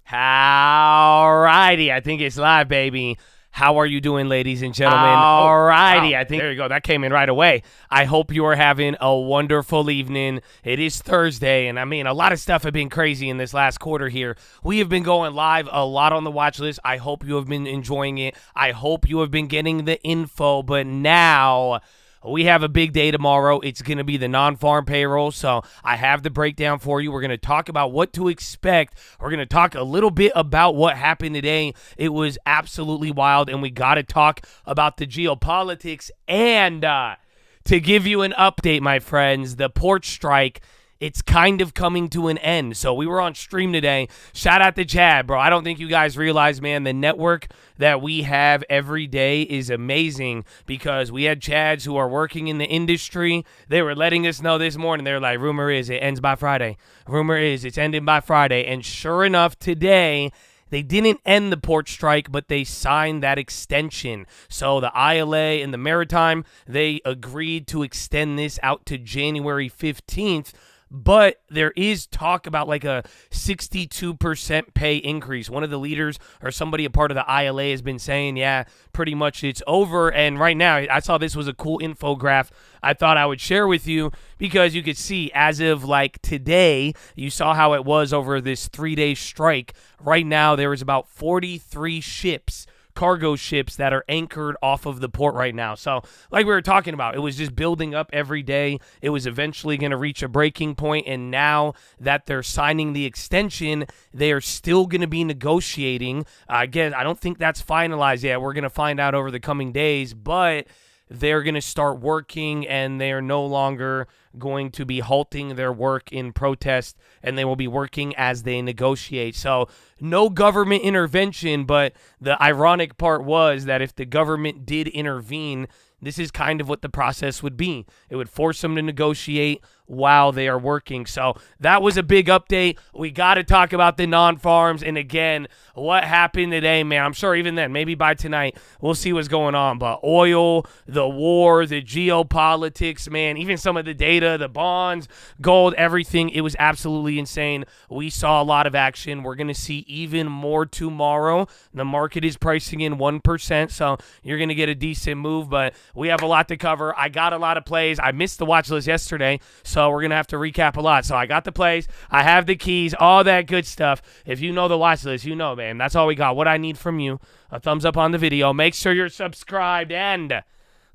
Alrighty, I think it's live, baby. How are you doing, ladies and gentlemen? Alrighty, wow. I think there you go. That came in right away. I hope you are having a wonderful evening. It is Thursday, and I mean, a lot of stuff have been crazy in this last quarter here. We have been going live a lot on the watch list. I hope you have been enjoying it. I hope you have been getting the info, but now we have a big day tomorrow. It's going to be the non-farm payroll, so I have the breakdown for you. We're going to talk about what to expect. We're going to talk a little bit about what happened today. It was absolutely wild, and we got to talk about the geopolitics. And to give you an update, my friends, the port strike, it's kind of coming to an end. So we were on stream today. Shout out to Chad, bro. I don't think you guys realize, man, the network that we have every day is amazing because we had Chads who are working in the industry. They were letting us know this morning. They were like, rumor is it ends by Friday. Rumor is it's ending by Friday. And sure enough, today, they didn't end the port strike, but they signed that extension. So the ILA and the Maritime, they agreed to extend this out to January 15th. But there is talk about like a 62% pay increase. One of the leaders or somebody a part of the ILA has been saying, yeah, pretty much it's over. And right now, I saw this was a cool infographic I thought I would share with you because you could see as of like today, you saw how it was over this 3-day strike. Right now, there is about 43 ships, cargo ships that are anchored off of the port right now. So like we were talking about, it was just building up every day. It was eventually going to reach a breaking point, and now that they're signing the extension, they are still going to be negotiating. Again, I don't think that's finalized yet. We're going to find out over the coming days, but they're going to start working, and they are no longer going to be halting their work in protest, and they will be working as they negotiate. So no government intervention, but the ironic part was that if the government did intervene, this is kind of what the process would be. It would force them to negotiate while they are working. So that was a big update. We got to talk about the non-farms. And again, what happened today, man, I'm sure even then, maybe by tonight, we'll see what's going on. But oil, the war, the geopolitics, man, even some of the data, the bonds, gold, everything, it was absolutely insane. We saw a lot of action. We're going to see even more tomorrow. The market is pricing in 1%, so you're going to get a decent move. But we have a lot to cover. I got a lot of plays. I missed the watch list yesterday, so we're going to have to recap a lot. So I got the plays. I have the keys, all that good stuff. If you know the watch list, you know, man. That's all we got. What I need from you, a thumbs up on the video. Make sure you're subscribed. And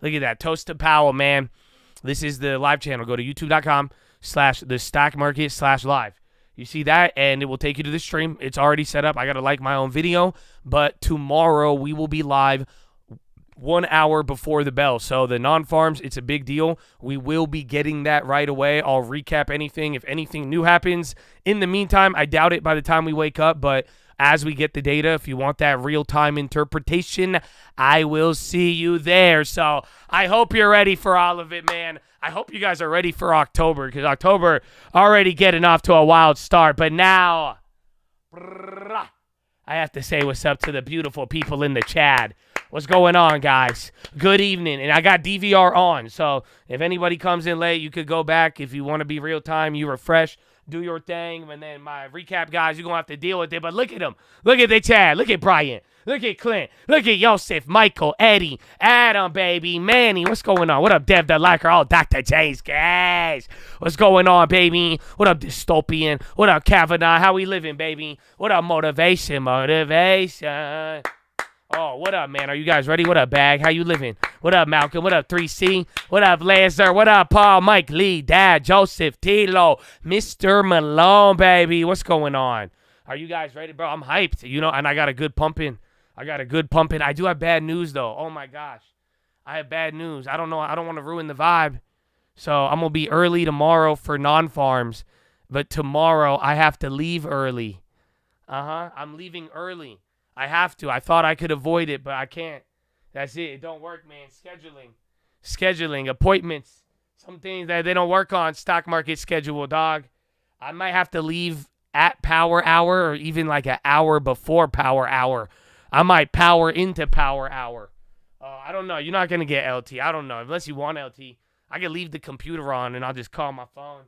look at that. Toast to Powell, man. This is the live channel. Go to youtube.com/thestockmarket/live. You see that, and it will take you to the stream. It's already set up. I got to like my own video. But tomorrow we will be live 1 hour before the bell. So the non-farms, it's a big deal. We will be getting that right away. I'll recap anything if anything new happens. In the meantime, I doubt it by the time we wake up, but as we get the data, if you want that real-time interpretation, I will see you there. So I hope you're ready for all of it, man. I hope you guys are ready for October, because October already getting off to a wild start. But now, I have to say what's up to the beautiful people in the chat. What's going on, guys? Good evening. And I got DVR on, so if anybody comes in late, you could go back. If you want to be real-time, you refresh, do your thing, and then my recap guys, you're going to have to deal with it. But look at them. Look at the chat. Look at Brian. Look at Clint. Look at Yosef, Michael, Eddie, Adam, baby, Manny. What's going on? What up, Dev the Liker? Oh, Dr. J's, guys. What's going on, baby? What up, Dystopian? What up, Kavanaugh? How we living, baby? What up, Motivation? Motivation. Oh, what up, man? Are you guys ready? What up, Bag? How you living? What up, Malcolm? What up, 3C? What up, Lazar? What up, Paul, Mike, Lee, Dad, Joseph, Tilo, Mr. Malone, baby? What's going on? Are you guys ready, bro? I'm hyped, you know, and I got a good pumping. I do have bad news, though. Oh, my gosh. I have bad news. I don't know. I don't want to ruin the vibe. So I'm going to be early tomorrow for non-farms. But tomorrow I have to leave early. I'm leaving early. I have to. I thought I could avoid it, but I can't. That's it. It don't work, man. Scheduling, appointments, some things that they don't work on. Stock market schedule, dog. I might have to leave at power hour or even like an hour before power hour. I might power into power hour. I don't know. You're not going to get LT. I don't know. Unless you want LT. I can leave the computer on and I'll just call my phone.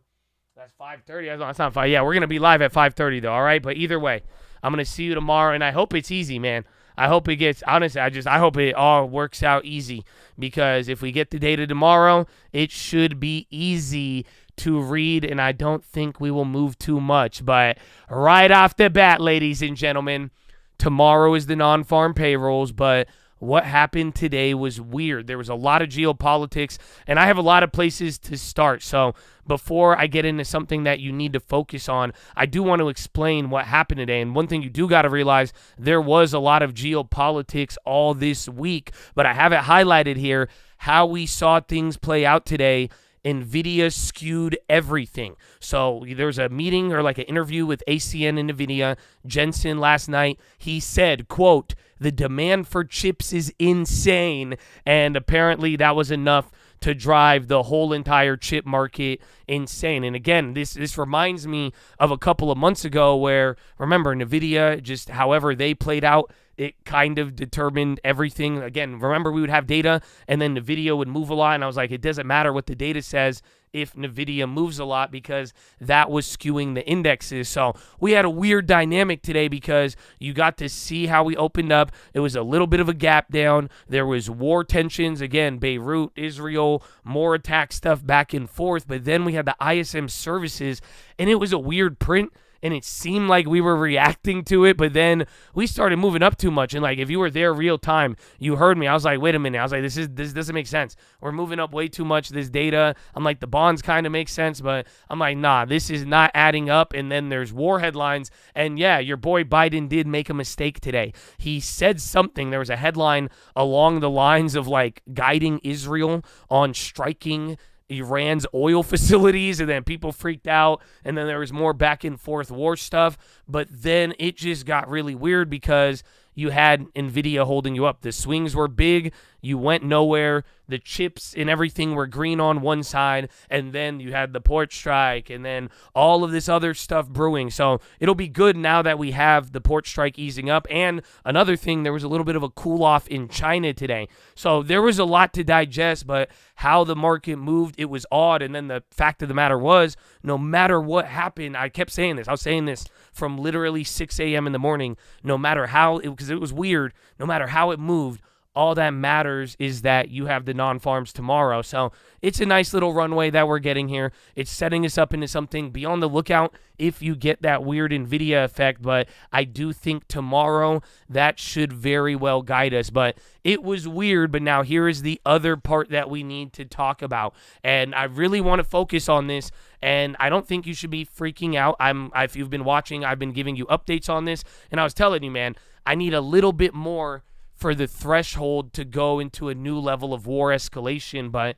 That's 5:30. That's not 5. Yeah, we're gonna be live at 5:30 though. All right, but either way, I'm gonna see you tomorrow, and I hope it's easy, man. I hope it gets honestly. I hope it all works out easy, because if we get the data tomorrow, it should be easy to read, and I don't think we will move too much. But right off the bat, ladies and gentlemen, tomorrow is the non-farm payrolls, but what happened today was weird. There was a lot of geopolitics, and I have a lot of places to start. So before I get into something that you need to focus on, I do want to explain what happened today. And one thing you do got to realize, there was a lot of geopolitics all this week, but I have it highlighted here how we saw things play out today. Nvidia skewed everything. So there's a meeting or like an interview with ACN and Nvidia. Jensen last night, he said, quote, "The demand for chips is insane." And apparently that was enough to drive the whole entire chip market insane. And again, this reminds me of a couple of months ago where, remember, Nvidia, just however they played out, it kind of determined everything. Again, remember, we would have data and then NVIDIA would move a lot. And I was like, it doesn't matter what the data says if NVIDIA moves a lot, because that was skewing the indexes. So we had a weird dynamic today because you got to see how we opened up. It was a little bit of a gap down. There was war tensions. Again, Beirut, Israel, more attack stuff back and forth. But then we had the ISM services, and it was a weird print. And it seemed like we were reacting to it, but then we started moving up too much. And like, if you were there real time, you heard me. I was like, wait a minute. I was like, this doesn't make sense. We're moving up way too much. This data. I'm like, the bonds kind of make sense, but I'm like, nah, this is not adding up. And then there's war headlines. And yeah, your boy Biden did make a mistake today. He said something. There was a headline along the lines of like guiding Israel on striking Iran's oil facilities, and then people freaked out, and then there was more back and forth war stuff. But then it just got really weird because you had Nvidia holding you up. The swings were big. You went nowhere. The chips and everything were green on one side, and then you had the port strike, and then all of this other stuff brewing. So it'll be good now that we have the port strike easing up. And another thing, there was a little bit of a cool-off in China today. So there was a lot to digest, but how the market moved, it was odd. And then the fact of the matter was, no matter what happened, I kept saying this. I was saying this from literally 6 a.m. in the morning. No matter how, because it was weird, no matter how it moved, all that matters is that you have the non-farms tomorrow. So it's a nice little runway that we're getting here. It's setting us up into something. Be on the lookout if you get that weird NVIDIA effect, but I do think tomorrow that should very well guide us. But it was weird, but now here is the other part that we need to talk about. And I really want to focus on this, and I don't think you should be freaking out. If you've been watching, I've been giving you updates on this, and I was telling you, man, I need a little bit more for the threshold to go into a new level of war escalation. But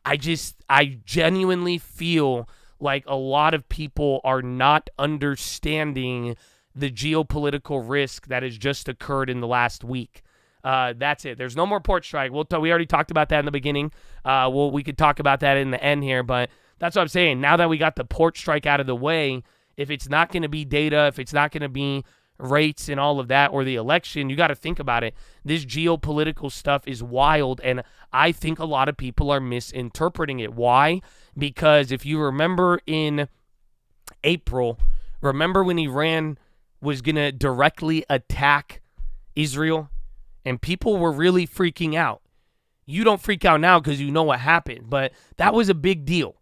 I genuinely feel like a lot of people are not understanding the geopolitical risk that has just occurred in the last week. That's it. There's no more port strike. We already talked about that in the beginning. We could talk about that in the end here, but that's what I'm saying. Now that we got the port strike out of the way, if it's not going to be data, if it's not going to be rates and all of that, or the election, you got to think about it. This geopolitical stuff is wild, and I think a lot of people are misinterpreting it. Why? Because if you remember in April, remember when Iran was going to directly attack Israel, and people were really freaking out. You don't freak out now because you know what happened, but that was a big deal.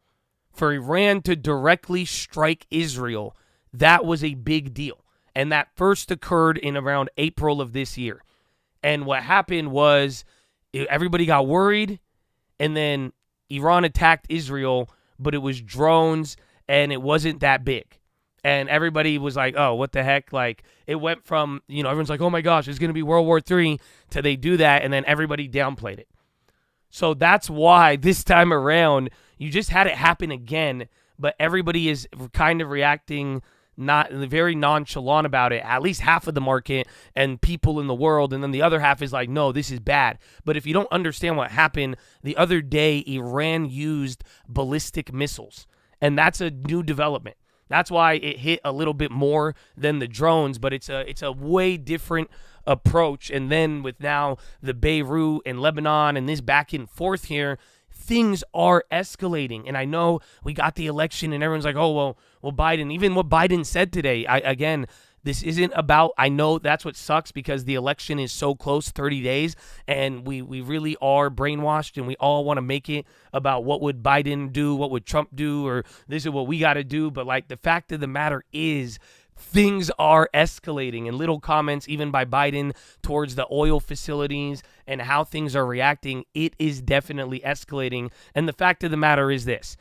For Iran to directly strike Israel, that was a big deal. And that first occurred in around April of this year. And what happened was everybody got worried, and then Iran attacked Israel, but it was drones, and it wasn't that big. And everybody was like, oh, what the heck? Like, it went from, everyone's like, oh my gosh, it's going to be World War III, to they do that, and then everybody downplayed it. So that's why this time around, you just had it happen again, but everybody is kind of reacting not very nonchalant about it, at least half of the market and people in the world, and then the other half is like, no, this is bad. But if you don't understand what happened, the other day Iran used ballistic missiles, and that's a new development. That's why it hit a little bit more than the drones, but it's a way different approach. And then with now the Beirut and Lebanon and this back and forth here, things are escalating. And I know we got the election and everyone's like, oh, well, Biden, even what Biden said today, again, this isn't about, I know that's what sucks because the election is so close, 30 days, and we really are brainwashed and we all want to make it about what would Biden do, what would Trump do, or this is what we got to do. But like the fact of the matter is things are escalating, and little comments even by Biden towards the oil facilities and how things are reacting, it is definitely escalating. And the fact of the matter is this.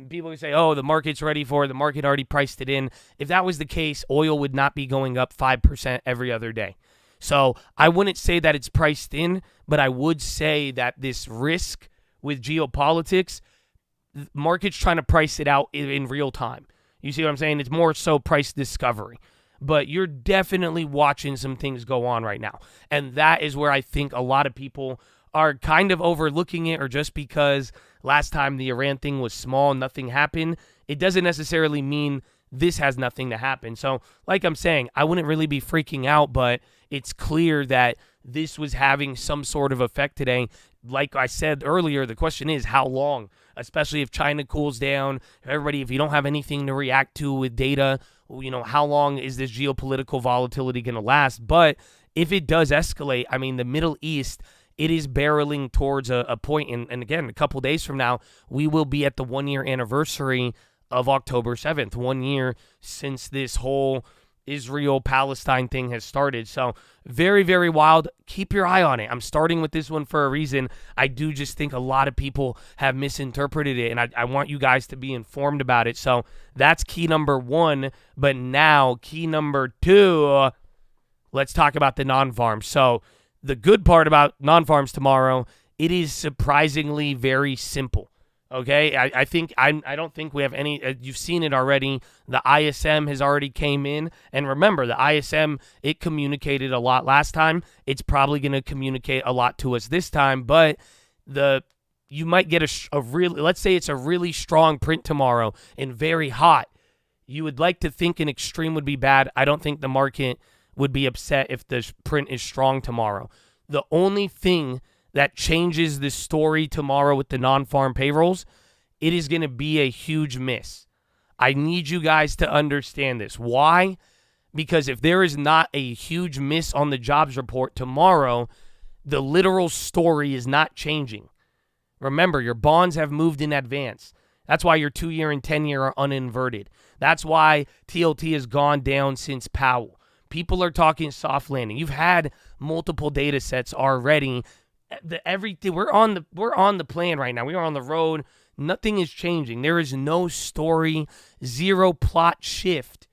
People can say, oh, the market's ready for it. The market already priced it in. If that was the case, oil would not be going up 5% every other day. So I wouldn't say that it's priced in, but I would say that this risk with geopolitics, the market's trying to price it out in real time. You see what I'm saying? It's more so price discovery. But you're definitely watching some things go on right now. And that is where I think a lot of people are kind of overlooking it, or just because last time the Iran thing was small, nothing happened, it doesn't necessarily mean this has nothing to happen. So like I'm saying, I wouldn't really be freaking out, but it's clear that this was having some sort of effect today. Like I said earlier, the question is how long, especially if China cools down, if you don't have anything to react to with data, how long is this geopolitical volatility going to last? But if it does escalate, I mean, the Middle East, it is barreling towards a point, and again, a couple days from now, we will be at the 1-year anniversary of October 7th, 1 year since this whole Israel-Palestine thing has started. So very, very wild. Keep your eye on it. I'm starting with this one for a reason. I do just think a lot of people have misinterpreted it, and I want you guys to be informed about it. So that's key number 1. But now, key number 2, let's talk about the non-farms. So the good part about non-farms tomorrow, it is surprisingly very simple. Okay, I don't think we have any. You've seen it already. The ISM has already came in, and remember, the ISM, it communicated a lot last time. It's probably going to communicate a lot to us this time. But you might get a really, let's say it's a really strong print tomorrow and very hot. You would like to think an extreme would be bad. I don't think the market would be upset if the print is strong tomorrow. The only thing that changes the story tomorrow with the non-farm payrolls, it is going to be a huge miss. I need you guys to understand this. Why? Because if there is not a huge miss on the jobs report tomorrow, the literal story is not changing. Remember, your bonds have moved in advance. That's why your 2-year and 10-year are uninverted. That's why TLT has gone down since Powell. People are talking soft landing. You've had multiple data sets already. Everything we're on the plan right now. We are on the road. Nothing is changing. There is no story, zero plot shift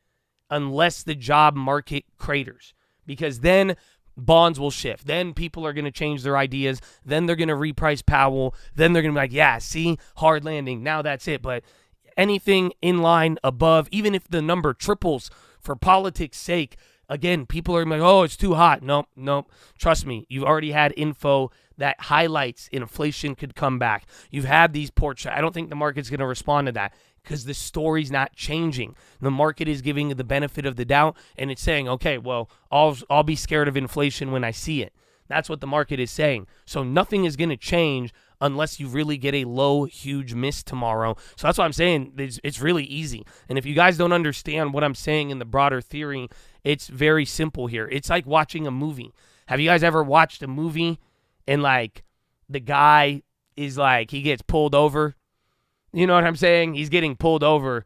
unless the job market craters, because then bonds will shift. Then people are going to change their ideas. Then they're going to reprice Powell. Then they're going to be like, yeah, see, hard landing. Now that's it. But anything in line above, even if the number triples for politics' sake, again, people are like, oh, it's too hot. Nope. Trust me, you've already had info that highlights inflation could come back. You've had these I don't think the market's going to respond to that because the story's not changing. The market is giving the benefit of the doubt, and it's saying, okay, well, I'll be scared of inflation when I see it. That's what the market is saying. So nothing is going to change unless you really get a low, huge miss tomorrow. So that's why I'm saying it's really easy. And if you guys don't understand what I'm saying in the broader theory, it's very simple here. It's like watching a movie. Have you guys ever watched a movie and like the guy is like, he gets pulled over? You know what I'm saying? He's getting pulled over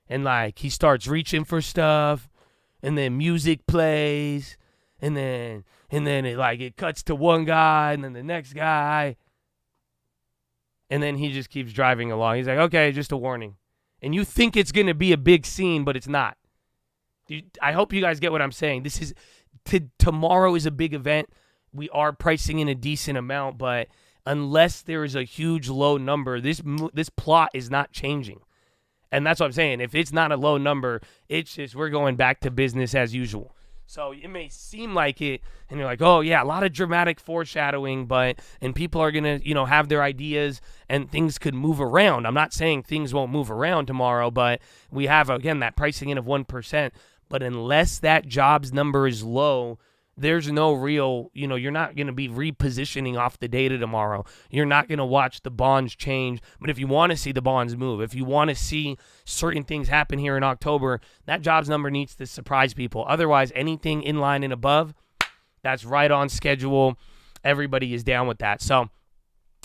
and like he starts reaching for stuff and then music plays and then it cuts to one guy and then the next guy. And then he just keeps driving along. He's like, okay, just a warning. And you think it's going to be a big scene, but it's not. I hope you guys get what I'm saying. Tomorrow is a big event. We are pricing in a decent amount, but unless there is a huge low number, this plot is not changing. And that's what I'm saying. If it's not a low number, it's just we're going back to business as usual. So it may seem like it, and you're like, oh, yeah, a lot of dramatic foreshadowing, and people are going to, have their ideas, and things could move around. I'm not saying things won't move around tomorrow, but we have, again, that pricing in of 1%. But unless that jobs number is low, there's no real, you're not going to be repositioning off the data tomorrow. You're not going to watch the bonds change. But if you want to see the bonds move, if you want to see certain things happen here in October, that jobs number needs to surprise people. Otherwise, anything in line and above, that's right on schedule. Everybody is down with that. So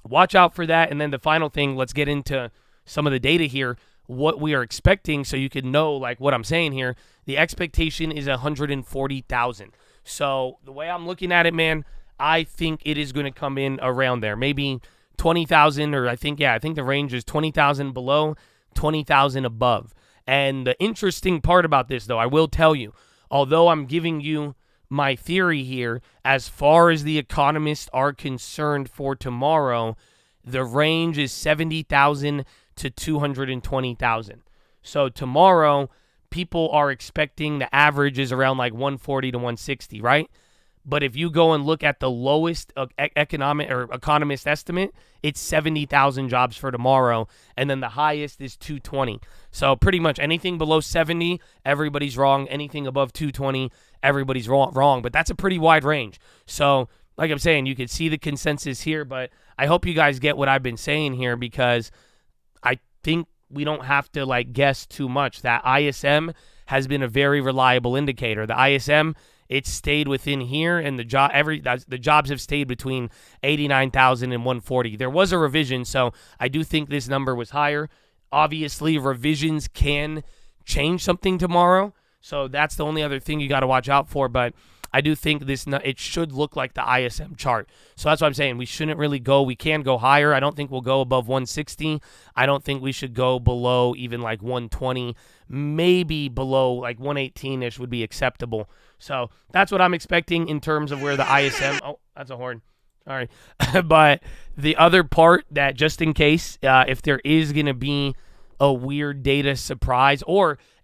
watch out for that. And then the final thing, let's get into some of the data here, what we are expecting so you can know like what I'm saying here. The expectation is 140,000. So the way I'm looking at it, man, I think it is going to come in around there. Maybe 20,000 or I think the range is 20,000 below, 20,000 above. And the interesting part about this, though, I will tell you, although I'm giving you my theory here, as far as the economists are concerned for tomorrow, the range is 70,000 to 220,000. So tomorrow, people are expecting the average is around like 140 to 160, right? But if you go and look at the lowest economic or economist estimate, it's 70,000 jobs for tomorrow, and then the highest is 220. So pretty much anything below 70, everybody's wrong. Anything above 220, everybody's wrong. But that's a pretty wide range. So like I'm saying, you can see the consensus here, but I hope you guys get what I've been saying here because I think we don't have to like guess too much. That ISM has been a very reliable indicator. The ISM, it's stayed within here, and the jobs have stayed between 89,000 and 140. There was a revision, so I do think this number was higher. Obviously, revisions can change something tomorrow, so that's the only other thing you got to watch out for. But I do think it should look like the ISM chart. So that's what I'm saying. We shouldn't really go. We can go higher. I don't think we'll go above 160. I don't think we should go below even like 120. Maybe below like 118-ish would be acceptable. So that's what I'm expecting in terms of where the ISM. Oh, that's a horn. Sorry. But the other part that just in case, if there is going to be a weird data surprise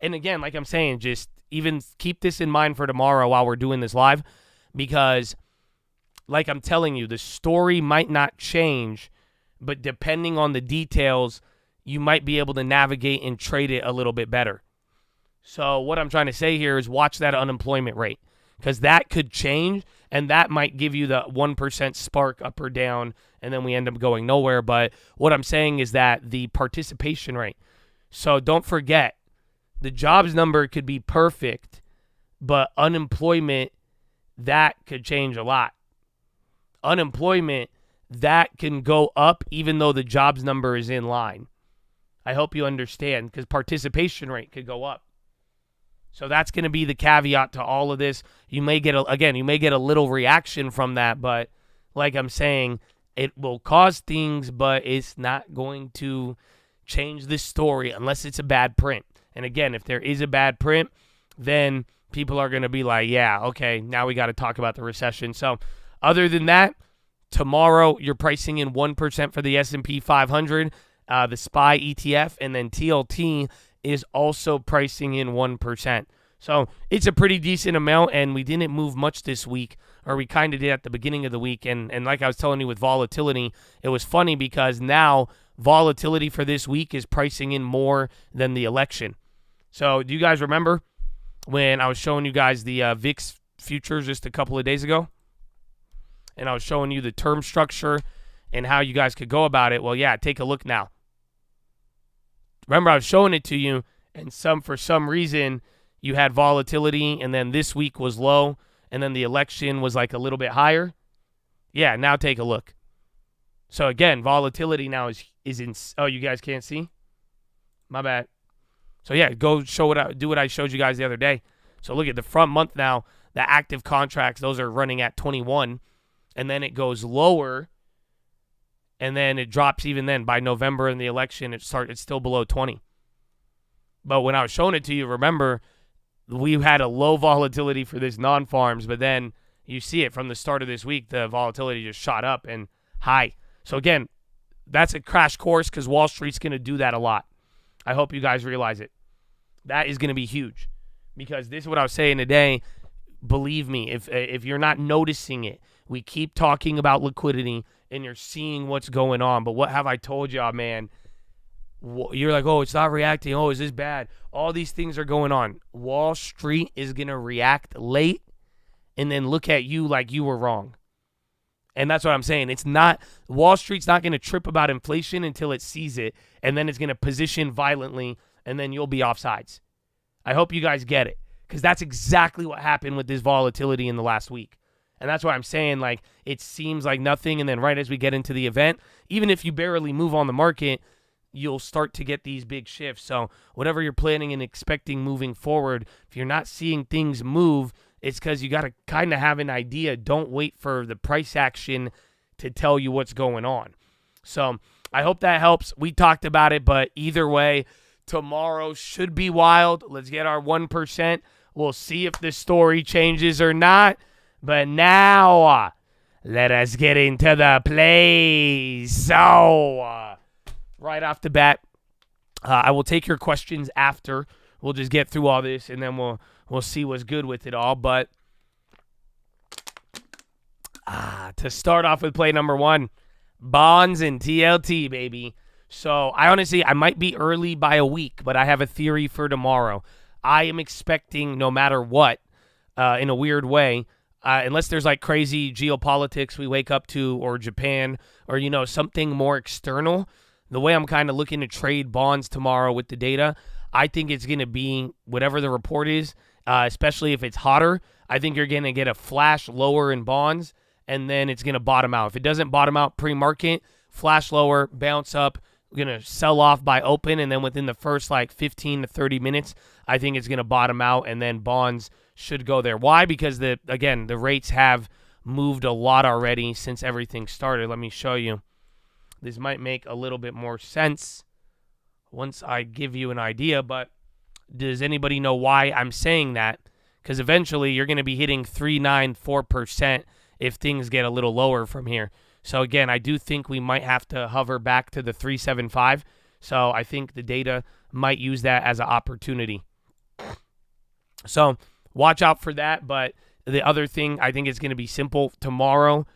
and again, like I'm saying, just even keep this in mind for tomorrow while we're doing this live, because like I'm telling you, the story might not change, but depending on the details, you might be able to navigate and trade it a little bit better. So what I'm trying to say here is watch that unemployment rate, because that could change, and that might give you the 1% spark up or down, and then we end up going nowhere. But what I'm saying is that the participation rate. So don't forget, the jobs number could be perfect, but unemployment, that could change a lot. Unemployment, that can go up even though the jobs number is in line. I hope you understand, because participation rate could go up. So that's going to be the caveat to all of this. You may get a little reaction from that, but like I'm saying, it will cause things, but it's not going to change this story unless it's a bad print. And again, if there is a bad print, then people are going to be like, yeah, okay, now we got to talk about the recession. So other than that, tomorrow you're pricing in 1% for the S&P 500, the SPY ETF, and then TLT is also pricing in 1%. So it's a pretty decent amount, and we didn't move much this week, or we kind of did at the beginning of the week. And like I was telling you with volatility, it was funny because now volatility for this week is pricing in more than the election. So do you guys remember when I was showing you guys the VIX futures just a couple of days ago? And I was showing you the term structure and how you guys could go about it. Well, yeah, take a look now. Remember, I was showing it to you, and for some reason, you had volatility, and then this week was low, and then the election was like a little bit higher. Yeah, now take a look. So again, volatility now is in. Oh, you guys can't see? My bad. So yeah, go do what I showed you guys the other day. So look at the front month now. The active contracts, those are running at 21, and then it goes lower. And then it drops even then. By November in the election, it's still below 20. But when I was showing it to you, remember, we had a low volatility for this non-farms, but then you see it from the start of this week, the volatility just shot up and high. So again, that's a crash course because Wall Street's going to do that a lot. I hope you guys realize it. That is going to be huge because this is what I was saying today. Believe me, if you're not noticing it, we keep talking about liquidity and you're seeing what's going on. But what have I told y'all, man? You're like, oh, it's not reacting. Oh, is this bad? All these things are going on. Wall Street is going to react late and then look at you like you were wrong. And that's what I'm saying. It's not, Wall Street's not going to trip about inflation until it sees it, and then it's going to position violently, and then you'll be offsides. I hope you guys get it, because that's exactly what happened with this volatility in the last week. And that's why I'm saying, like, it seems like nothing, and then right as we get into the event, even if you barely move on the market, you'll start to get these big shifts. So whatever you're planning and expecting moving forward, if you're not seeing things move, it's because you got to kind of have an idea. Don't wait for the price action to tell you what's going on. So I hope that helps. We talked about it, but either way, tomorrow should be wild. Let's get our 1%. We'll see if the story changes or not. But now, let us get into the plays. So, right off the bat, I will take your questions after. We'll just get through all this, and then we'll see what's good with it all. But to start off with play number 1, bonds and TLT, baby. So, I might be early by a week, but I have a theory for tomorrow. I am expecting, no matter what, in a weird way, unless there's like crazy geopolitics we wake up to, or Japan, or, something more external, the way I'm kind of looking to trade bonds tomorrow with the data, I think it's going to be whatever the report is, especially if it's hotter. I think you're going to get a flash lower in bonds, and then it's going to bottom out. If it doesn't bottom out pre-market, flash lower, bounce up, we're going to sell off by open, and then within the first 15 to 30 minutes, I think it's going to bottom out, and then bonds should go there. Why? Because, the rates have moved a lot already since everything started. Let me show you. This might make a little bit more sense once I give you an idea, but does anybody know why I'm saying that? Because eventually you're going to be hitting 3.94% if things get a little lower from here. So again, I do think we might have to hover back to the 3.75. So I think the data might use that as an opportunity. So watch out for that. But the other thing, I think it's going to be simple tomorrow.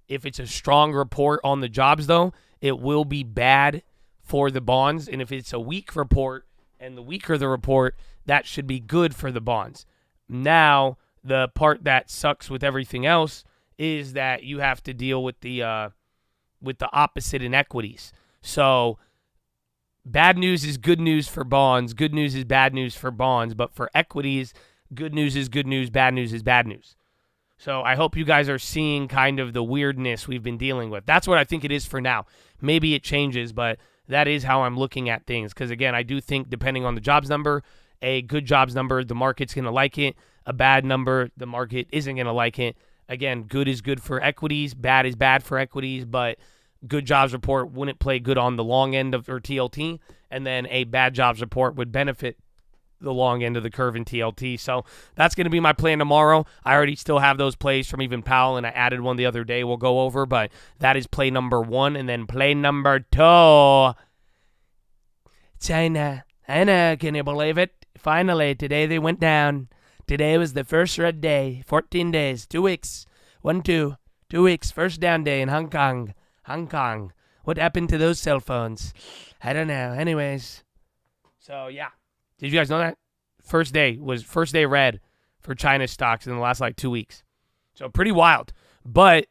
If it's a strong report on the jobs, though, it will be bad for the bonds. And if it's a weak report, and the weaker the report, that should be good for the bonds. Now, the part that sucks with everything else is that you have to deal with the opposite in equities. So bad news is good news for bonds. Good news is bad news for bonds. But for equities, good news is good news. Bad news is bad news. So I hope you guys are seeing kind of the weirdness we've been dealing with. That's what I think it is for now. Maybe it changes, but that is how I'm looking at things. Because, again, I do think depending on the jobs number, a good jobs number, the market's going to like it. A bad number, the market isn't going to like it. Again, good is good for equities. Bad is bad for equities. But good jobs report wouldn't play good on the long end of or TLT. And then a bad jobs report would benefit the long end of the curve in TLT. So that's going to be my plan tomorrow. I already still have those plays from even Powell, and I added one the other day we'll go over, but that is play number 1. And then play number 2, China. China, can you believe it? Finally, today they went down. Today was the first red day, 14 days, 2 weeks. 2 weeks, first down day in Hong Kong. Hong Kong. What happened to those cell phones? I don't know. Anyways. So, yeah. Did you guys know that? First day red for China stocks in the last 2 weeks. So pretty wild. But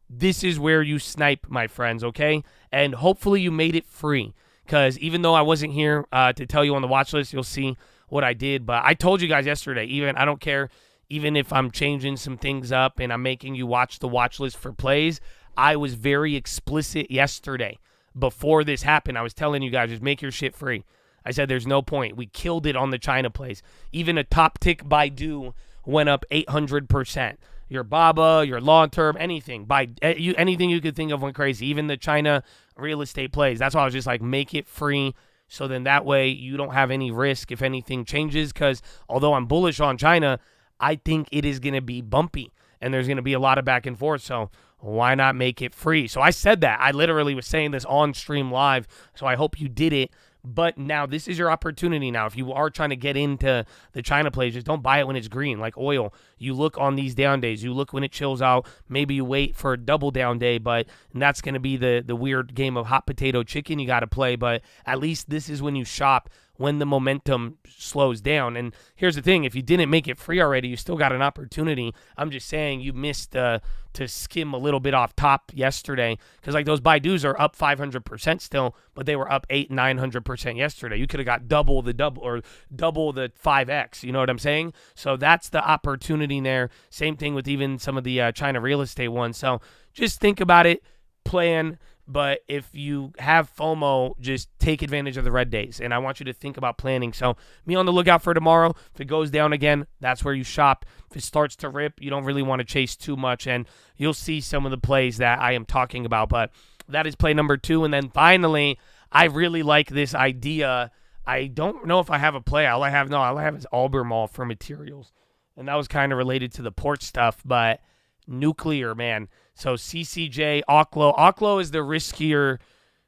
this is where you snipe, my friends, okay? And hopefully you made it free. Because even though I wasn't here to tell you on the watch list, you'll see what I did. But I told you guys yesterday, I don't care, even if I'm changing some things up and I'm making you watch the watch list for plays, I was very explicit yesterday. Before this happened, I was telling you guys, just make your shit free. I said there's no point. We killed it on the China plays. Even a top tick Baidu went up 800%. Your Baba, your long-term, anything. Anything you could think of went crazy. Even the China real estate plays. That's why I was just make it free. So then that way you don't have any risk if anything changes. Because although I'm bullish on China, I think it is going to be bumpy. And there's going to be a lot of back and forth. So why not make it free? So I said that. I literally was saying this on stream live. So I hope you did it. But now this is your opportunity now. If you are trying to get into the China plays, just don't buy it when it's green, like oil. You look on these down days. You look when it chills out. Maybe you wait for a double down day, but that's going to be the weird game of hot potato chicken you got to play. But at least this is when you shop when the momentum slows down. And here's the thing, if you didn't make it free already, you still got an opportunity. I'm just saying you missed to skim a little bit off top yesterday, because like those Baidus are up 500% still, but they were up 800-900% yesterday. You could have got double the 5x, you know what I'm saying? So that's the opportunity there. Same thing with even some of the China real estate ones. So just think about it, plan. But if you have FOMO, just take advantage of the red days. And I want you to think about planning. So be on the lookout for tomorrow. If it goes down again, that's where you shop. If it starts to rip, you don't really want to chase too much. And you'll see some of the plays that I am talking about. But that is play number 2. And then finally, I really like this idea. I don't know if I have a play. All I have is Albemarle for materials. And that was kind of related to the port stuff. But nuclear, man. So CCJ, Oklo is the riskier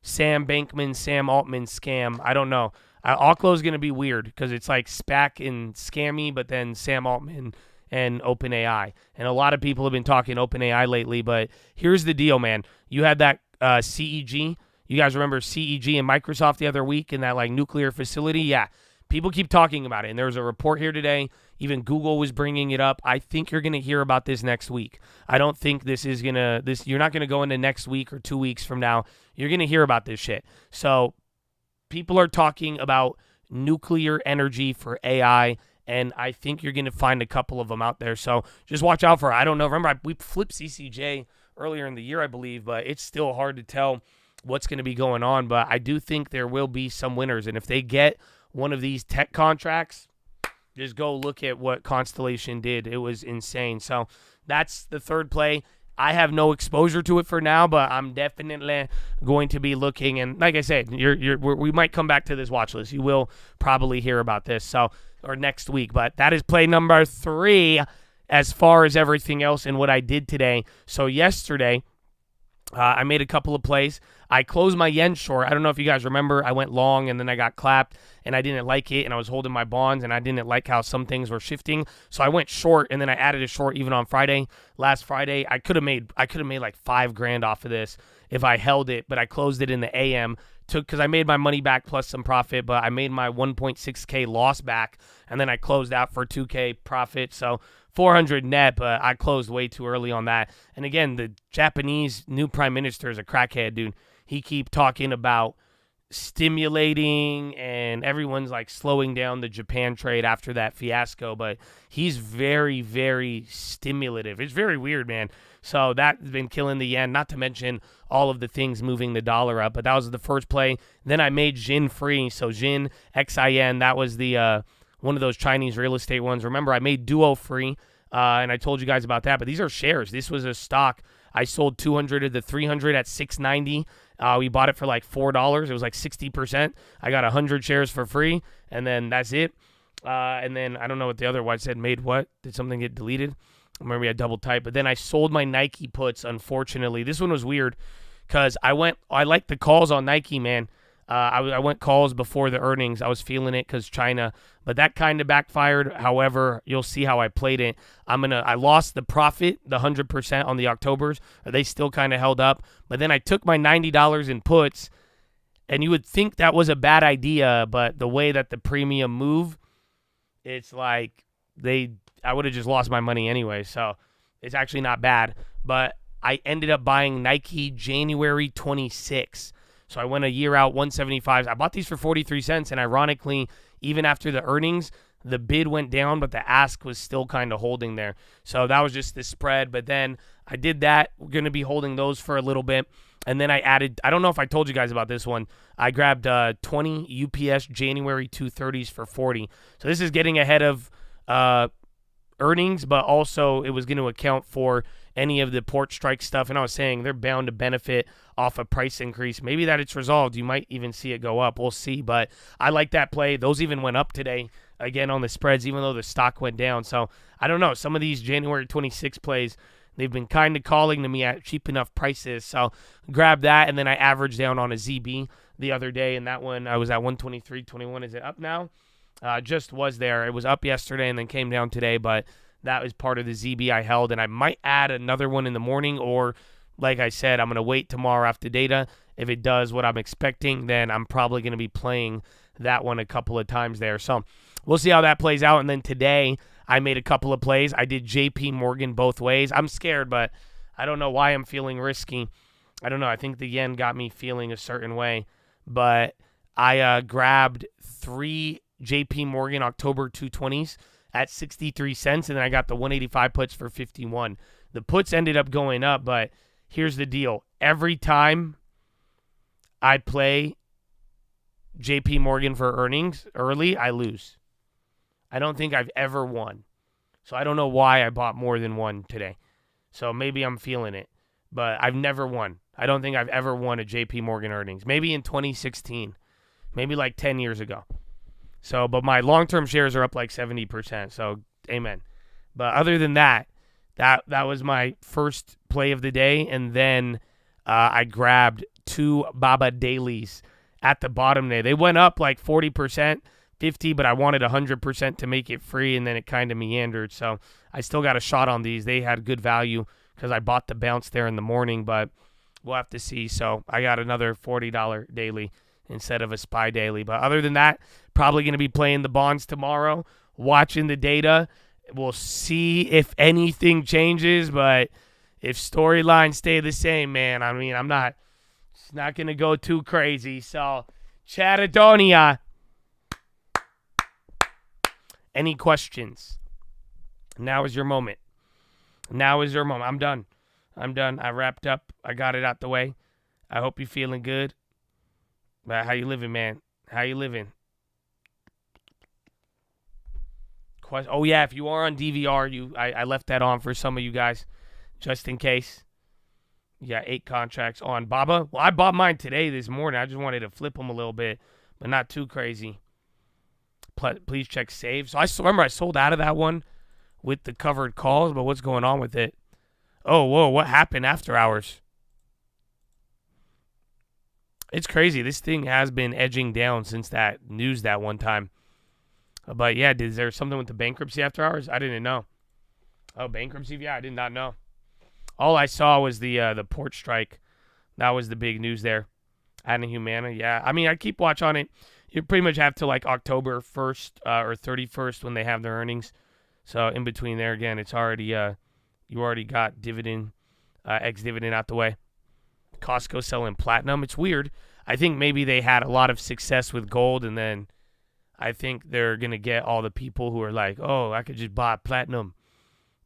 Sam Bankman, Sam Altman scam. I don't know. Oklo is going to be weird because it's like SPAC and scammy, but then Sam Altman and OpenAI. And a lot of people have been talking OpenAI lately, but here's the deal, man. You had that CEG. You guys remember CEG and Microsoft the other week in that like nuclear facility? Yeah. People keep talking about it, and there was a report here today. Even Google was bringing it up. I think you're going to hear about this next week. I don't think you're not going to go into next week or 2 weeks from now. You're going to hear about this shit. So people are talking about nuclear energy for AI, and I think you're going to find a couple of them out there. So just watch out for it. I don't know. Remember, we flipped CCJ earlier in the year, I believe, but it's still hard to tell what's going to be going on. But I do think there will be some winners, and if they get one of these tech contracts, just go look at what Constellation did. It was insane. So that's the third play. I have no exposure to it for now, but I'm definitely going to be looking. And like I said, we might come back to this watch list. You will probably hear about this or next week. But that is play number 3 as far as everything else and what I did today. So yesterday, I made a couple of plays. I closed my yen short. I don't know if you guys remember. I went long and then I got clapped and I didn't like it, and I was holding my bonds and I didn't like how some things were shifting. So I went short and then I added a short even on Friday. Last Friday, I could have made like $5,000 off of this if I held it, but I closed it in the AM. Because I made my money back plus some profit, but I made my 1.6K loss back, and then I closed out for 2K profit. So 400 net, but I closed way too early on that. And again, the Japanese new prime minister is a crackhead, dude. He keep talking about stimulating, and everyone's like slowing down the Japan trade after that fiasco, but he's very, very stimulative. It's very weird, man. So that's been killing the yen, not to mention all of the things moving the dollar up. But that was the first play. Then I made Xin free. So Xin, XIN, that was the one of those Chinese real estate ones. Remember, I made Duo free, and I told you guys about that. But these are shares. This was a stock. I sold 200 of the 300 at $6.90. We bought it for like $4. It was like 60%. I got 100 shares for free, and then that's it. And then I don't know what the other one said. Made what? Did something get deleted? Remember, we had double type. But then I sold my Nike puts, unfortunately. This one was weird because I liked the calls on Nike, man. I went calls before the earnings. I was feeling it because China, but that kind of backfired. However, you'll see how I played it. I lost the profit, the 100% on the Octobers. They still kind of held up. But then I took my $90 in puts, and you would think that was a bad idea, but the way that the premium move, it's like I would have just lost my money anyway. So it's actually not bad. But I ended up buying Nike January 26. So I went a year out, 175. I bought these for 43 cents, and ironically, even after the earnings, the bid went down, but the ask was still kind of holding there. So that was just the spread. But then I did that. We're going to be holding those for a little bit. And then I added, I don't know if I told you guys about this one. I grabbed 20 UPS January 230s for 40. So this is getting ahead of earnings, but also it was going to account for any of the port strike stuff. And I was saying they're bound to benefit off a price increase. Maybe that it's resolved. You might even see it go up. We'll see. But I like that play. Those even went up today, again, on the spreads, even though the stock went down. So I don't know. Some of these January 26 plays, they've been kind of calling to me at cheap enough prices. So grab that. And then I averaged down on a ZB the other day. And that one, I was at 123.21. Is it up now? Just was there. It was up yesterday and then came down today. But that was part of the ZB I held. And I might add another one in the morning, or like I said, I'm going to wait tomorrow after data. If it does what I'm expecting, then I'm probably going to be playing that one a couple of times there. So we'll see how that plays out. And then today I made a couple of plays. I did JP Morgan both ways. I'm scared, but I don't know why I'm feeling risky. I don't know. I think the yen got me feeling a certain way. But I grabbed 3 JP Morgan October 220s at 63 cents, and then I got the 185 puts for 51. The puts ended up going up, but here's the deal. Every time I play JP Morgan for earnings early, I lose. I don't think I've ever won. So I don't know why I bought more than one today. So maybe I'm feeling it, but I've never won. I don't think I've ever won a JP Morgan earnings. Maybe in 2016, maybe like 10 years ago. So, but my long-term shares are up like 70%. So, amen. But other than that, that was my first play of the day, and then I grabbed 2 Baba dailies at the bottom there. They went up like 40%, 50, but I wanted 100% to make it free, and then it kind of meandered. So I still got a shot on these. They had good value because I bought the bounce there in the morning, but we'll have to see. So I got another $40 daily instead of a SPY daily. But other than that, probably going to be playing the bonds tomorrow, watching the data. We'll see if anything changes, but if storylines stay the same, man, I mean, it's not going to go too crazy. So, Chatadonia. Any questions? Now is your moment. Now is your moment. I'm done. I wrapped up. I got it out the way. I hope you're feeling good. How you living, man? How you living? Oh, yeah, if you are on DVR, I left that on for some of you guys, just in case. You got 8 contracts on Baba. Well, I bought mine today, this morning. I just wanted to flip them a little bit, but not too crazy. Please check save. So I remember I sold out of that one with the covered calls, but what's going on with it? Oh, whoa, what happened after hours? It's crazy. This thing has been edging down since that news that one time. But yeah, is there something with the bankruptcy after hours? I didn't know. Oh, bankruptcy? Yeah, I did not know. All I saw was the port strike. That was the big news there. Adding Humana, yeah. I mean, I keep watch on it. You pretty much have to like October 1st or 31st when they have their earnings. So in between there, again, it's already you already got dividend, ex-dividend out the way. Costco selling platinum. It's weird. I think maybe they had a lot of success with gold, and then I think they're going to get all the people who are like, oh, I could just buy platinum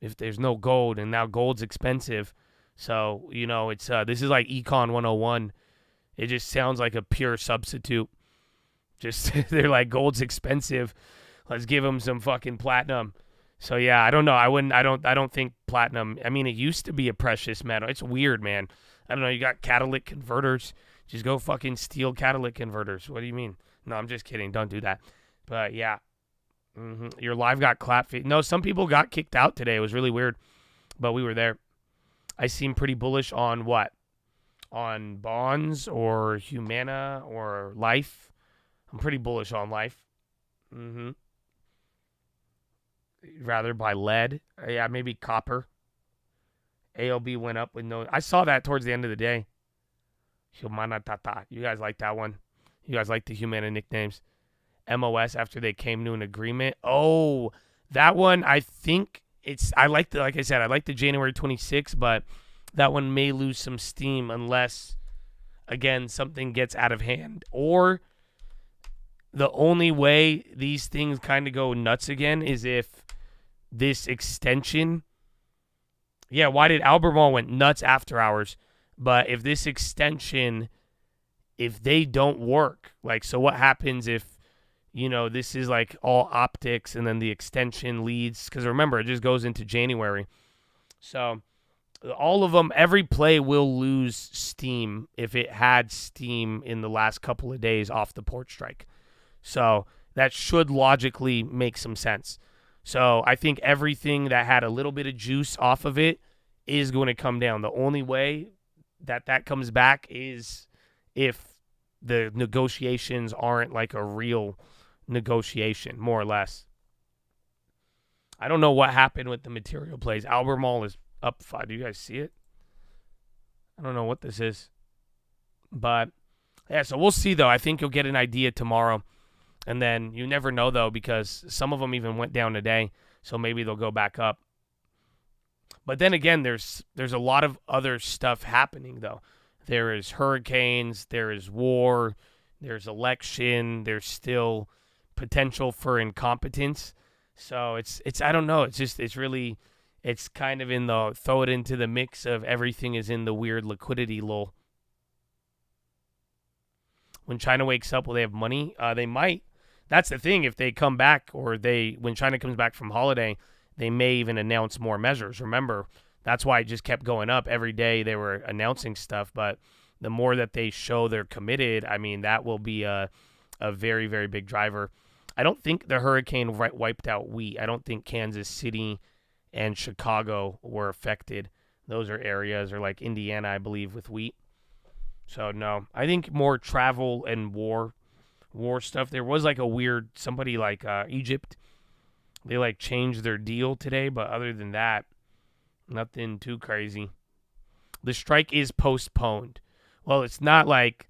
if there's no gold, and now gold's expensive. So, you know, it's this is like Econ 101. It just sounds like a pure substitute. Just they're like, gold's expensive. Let's give them some fucking platinum. So yeah, I don't know. I don't think platinum. I mean, it used to be a precious metal. It's weird, man. I don't know. You got catalytic converters. Just go fucking steal catalytic converters. What do you mean? No, I'm just kidding. Don't do that. But yeah, your live got clapped. No, some people got kicked out today. It was really weird, but we were there. I seem pretty bullish on what? On bonds or Humana or life. I'm pretty bullish on life. Rather buy lead. Yeah, maybe copper. ALB went up with no. I saw that towards the end of the day. Humana Tata. You guys like that one? You guys like the Humana nicknames? MOS after they came to an agreement. Oh, that one. I think it's. I like the. Like I said, I like the January 26th, but that one may lose some steam unless, again, something gets out of hand. Or the only way these things kind of go nuts again is if this extension. Yeah, why did Albemarle went nuts after hours? But if this extension, if they don't work, like, so what happens if, you know, this is like all optics and then the extension leads? Because remember, it just goes into January. So all of them, every play will lose steam if it had steam in the last couple of days off the port strike. So that should logically make some sense. So I think everything that had a little bit of juice off of it is going to come down. The only way that comes back is if the negotiations aren't like a real negotiation, more or less. I don't know what happened with the material plays. Albemarle is up 5. Do you guys see it? I don't know what this is. But, yeah, so we'll see, though. I think you'll get an idea tomorrow And then you never know, though, because some of them even went down today, so maybe they'll go back up. But then again, there's a lot of other stuff happening, though. There is hurricanes, there is war, there's election, there's still potential for incompetence. So it's I don't know. It's kind of in the throw it into the mix of everything is in the weird liquidity lull. When China wakes up, will they have money? They might. That's the thing. If they come back, or when China comes back from holiday, they may even announce more measures. Remember, that's why it just kept going up. Every day they were announcing stuff, but the more that they show they're committed, I mean, that will be a very, very big driver. I don't think the hurricane wiped out wheat. I don't think Kansas City and Chicago were affected. Those are areas, or like Indiana, I believe, with wheat. So, no. I think more travel and war stuff. There was like a weird, somebody like Egypt, they like changed their deal today, but other than that, nothing too crazy. The strike is postponed. Well, it's not like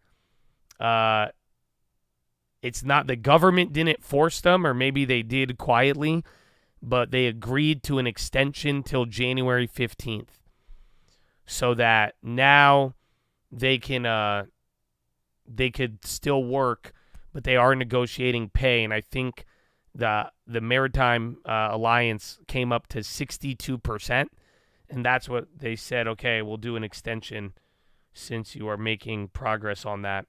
it's not the government didn't force them, or maybe they did quietly, but they agreed to an extension till January 15th, so that now they could still work, but they are negotiating pay. And I think the Maritime Alliance came up to 62%, and that's what they said. Okay, we'll do an extension since you are making progress on that.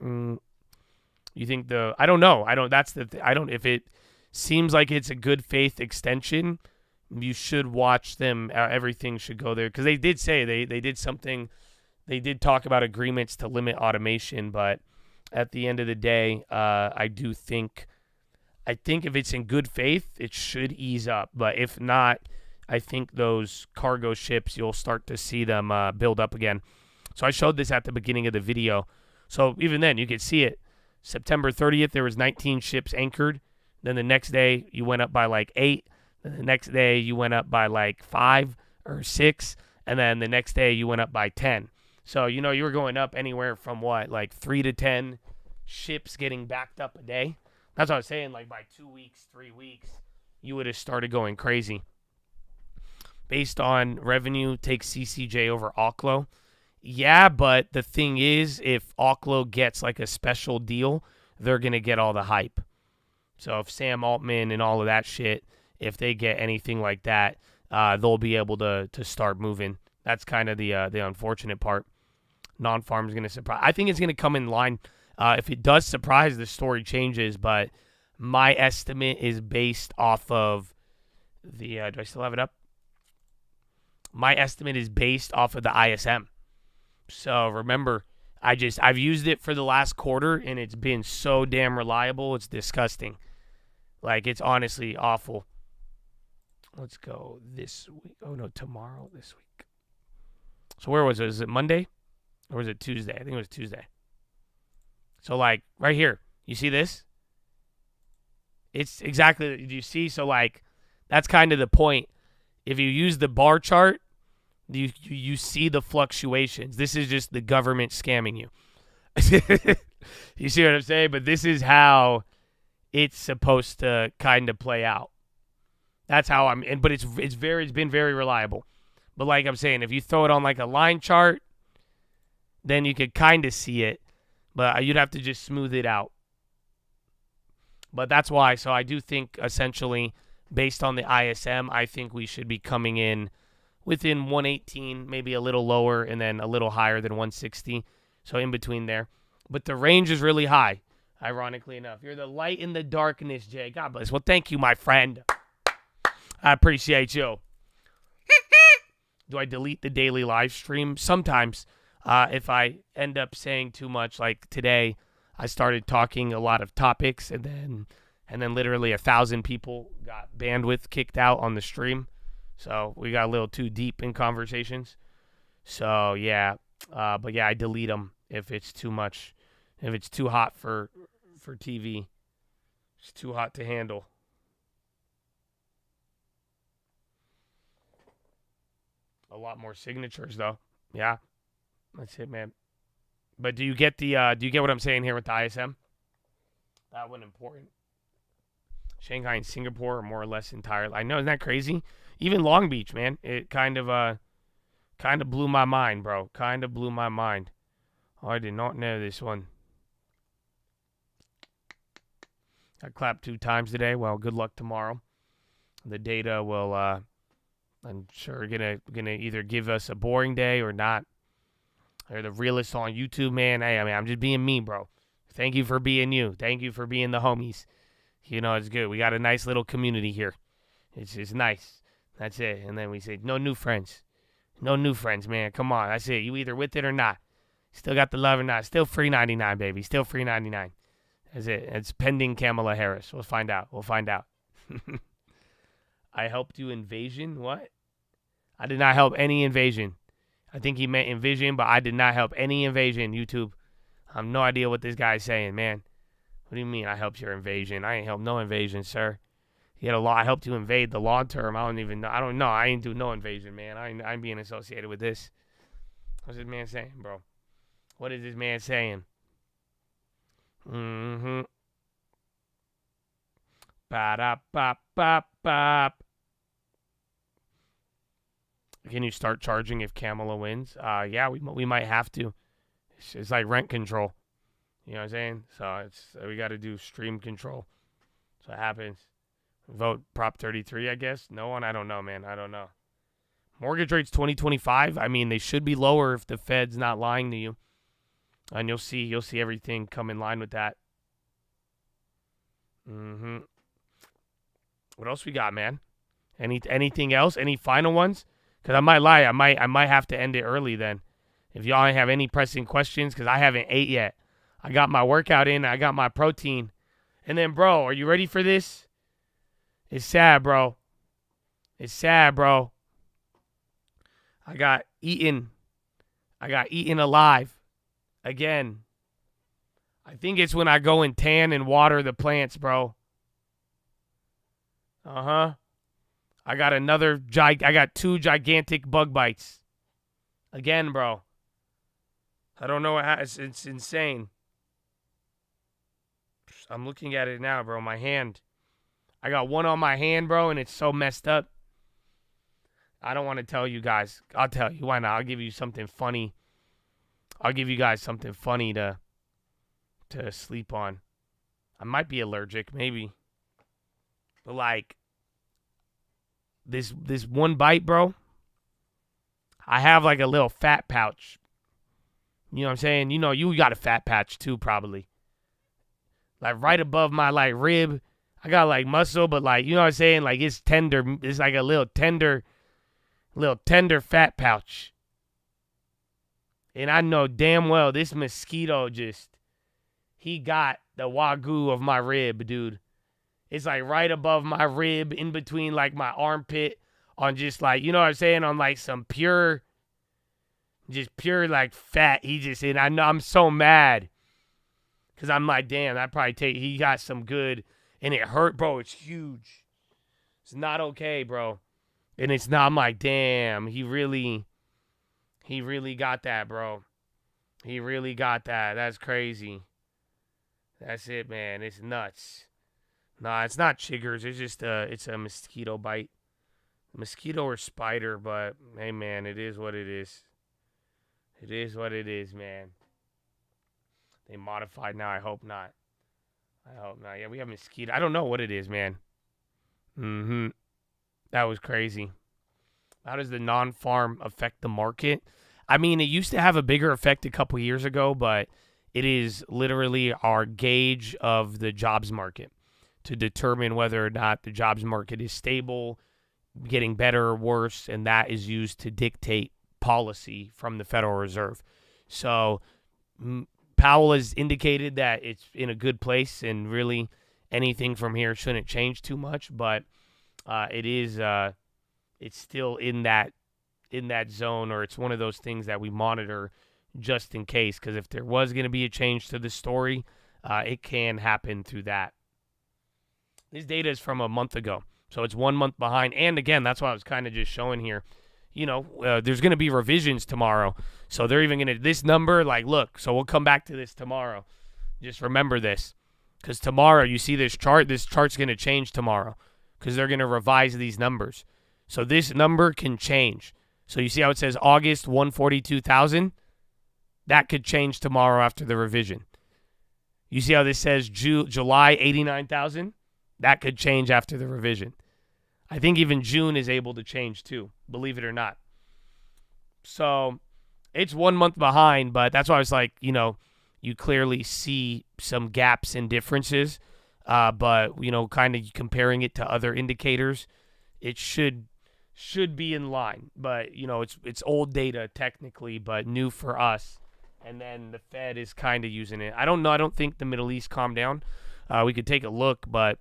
You think I don't know. If it seems like it's a good faith extension, you should watch them. Everything should go there, because they did say they did something. They did talk about agreements to limit automation, but at the end of the day, I think if it's in good faith, it should ease up. But if not, I think those cargo ships, you'll start to see them build up again. So I showed this at the beginning of the video. So even then, you could see it. September 30th, there was 19 ships anchored. Then the next day, you went up by like 8. Then the next day, you went up by like 5 or 6. And then the next day, you went up by 10. So, you were going up anywhere from like 3 to 10 ships getting backed up a day. That's what I was saying. Like by 2 weeks, 3 weeks, you would have started going crazy. Based on revenue, take CCJ over Oklo. Yeah, but the thing is, if Oklo gets like a special deal, they're going to get all the hype. So if Sam Altman and all of that shit, if they get anything like that, they'll be able to start moving. That's kind of the unfortunate part. Non-farm is going to surprise. I think it's going to come in line. If it does surprise, the story changes. But my estimate is based off of the. Do I still have it up? My estimate is based off of the ISM. So remember, I've used it for the last quarter, and it's been so damn reliable. It's disgusting. Like, it's honestly awful. Let's go this week. Oh, no, tomorrow, this week. So where was it? Is it Monday? Or was it Tuesday? I think it was Tuesday. So, like, right here. You see this? It's exactly, do you see? So, like, that's kind of the point. If you use the bar chart, you see the fluctuations. This is just the government scamming you. You see what I'm saying? But this is how it's supposed to kind of play out. That's how but it's been very reliable. But like I'm saying, if you throw it on like a line chart, then you could kind of see it, but you'd have to just smooth it out. But that's why. So I do think essentially, based on the ISM, I think we should be coming in within 118, maybe a little lower, and then a little higher than 160. So in between there. But the range is really high, ironically enough. You're the light in the darkness, Jay. God bless. Well, thank you, my friend. I appreciate you. Do I delete the daily live stream? Sometimes. If I end up saying too much, like today, I started talking a lot of topics, and then literally 1,000 people got bandwidth kicked out on the stream. So we got a little too deep in conversations. So yeah, but yeah, I delete them if it's too much, if it's too hot for TV. It's too hot to handle. A lot more signatures though. Yeah, that's it, man. But do you get what I'm saying here with the ISM? That one important. Shanghai and Singapore are more or less entirely. I know, isn't that crazy? Even Long Beach, man. It kind of blew my mind, bro. Kind of blew my mind. Oh, I did not know this one. I clapped 2 times today. Well, good luck tomorrow. The data will, I'm sure, gonna either give us a boring day or not. Or the realists on YouTube, man. Hey, I mean, I'm just being me, bro. Thank you for being you. Thank you for being the homies. You know, it's good. We got a nice little community here. It's nice. That's it. And then we say, no new friends. No new friends, man. Come on. That's it. You either with it or not. Still got the love or not. Still free 99, baby. Still free 99. That's it. It's pending Kamala Harris. We'll find out. We'll find out. I helped you invasion? What? I did not help any invasion. I think he meant invasion, but I did not help any invasion, YouTube. I have no idea what this guy's saying, man. What do you mean I helped your invasion? I ain't helped no invasion, sir. He had a law. I helped you invade the long term. I don't even know. I don't know. I ain't do no invasion, man. I'm being associated with this. What's this man saying, bro? What is this man saying? Mm-hmm. Ba-da-ba-ba-ba. Can you start charging if Kamala wins? Yeah, we might have to. It's like rent control. You know what I'm saying? So we got to do stream control. So it happens. Vote Prop 33, I guess. No one? I don't know, man. I don't know. Mortgage rates 2025. I mean, they should be lower if the Fed's not lying to you. And you'll see everything come in line with that. Mm-hmm. What else we got, man? Anything else? Any final ones? Because I might lie. I might have to end it early then. If y'all have any pressing questions, because I haven't ate yet. I got my workout in. I got my protein. And then, bro, are you ready for this? It's sad, bro. It's sad, bro. I got eaten alive. Again. I think it's when I go and tan and water the plants, bro. Uh-huh. I got 2 gigantic bug bites. Again, bro. I don't know it's insane. I'm looking at it now, bro. My hand. I got one on my hand, bro, and it's so messed up. I don't want to tell you guys. I'll tell you. Why not? I'll give you something funny. I'll give you guys something funny to sleep on. I might be allergic, maybe. But like this one bite, bro. I have like a little fat pouch. You know what I'm saying? You know, you got a fat patch too, probably. Like right above my like rib. I got like muscle, but like, you know what I'm saying? Like it's tender. It's like a little tender fat pouch. And I know damn well this mosquito he got the wagyu of my rib, dude. It's like right above my rib, in between like my armpit, on just like, you know what I'm saying? On like some pure like fat. And I know I'm so mad. Because I'm like, damn, he got some good. And it hurt, bro. It's huge. It's not okay, bro. And it's not, I'm like, damn, he really got that, bro. He really got that. That's crazy. That's it, man. It's nuts. Nah, it's not chiggers. It's just it's a mosquito bite. Mosquito or spider, but hey, man, it is what it is. It is what it is, man. They modified now. I hope not. Yeah, we have mosquito. I don't know what it is, man. Mm-hmm. That was crazy. How does the non-farm affect the market? I mean, it used to have a bigger effect a couple years ago, but it is literally our gauge of the jobs market to determine whether or not the jobs market is stable, getting better or worse, and that is used to dictate policy from the Federal Reserve. So Powell has indicated that it's in a good place, and really anything from here shouldn't change too much, but it's still in that zone, or it's one of those things that we monitor just in case, because if there was going to be a change to the story, it can happen through that. This data is from a month ago, so it's 1 month behind. And again, that's what I was kind of just showing here. there's going to be revisions tomorrow. So they're even going to, this number, like, look, so we'll come back to this tomorrow. Just remember this. Because tomorrow, you see this chart's going to change tomorrow. Because they're going to revise these numbers. So this number can change. So you see how it says August 142,000? That could change tomorrow after the revision. You see how this says July 89,000? That could change after the revision. I think even June is able to change too, believe it or not. So it's 1 month behind, but that's why I was like, you clearly see some gaps and differences. But, kind of comparing it to other indicators, it should be in line. But, it's old data technically, but new for us. And then the Fed is kind of using it. I don't know. I don't think the Middle East calmed down. We could take a look, but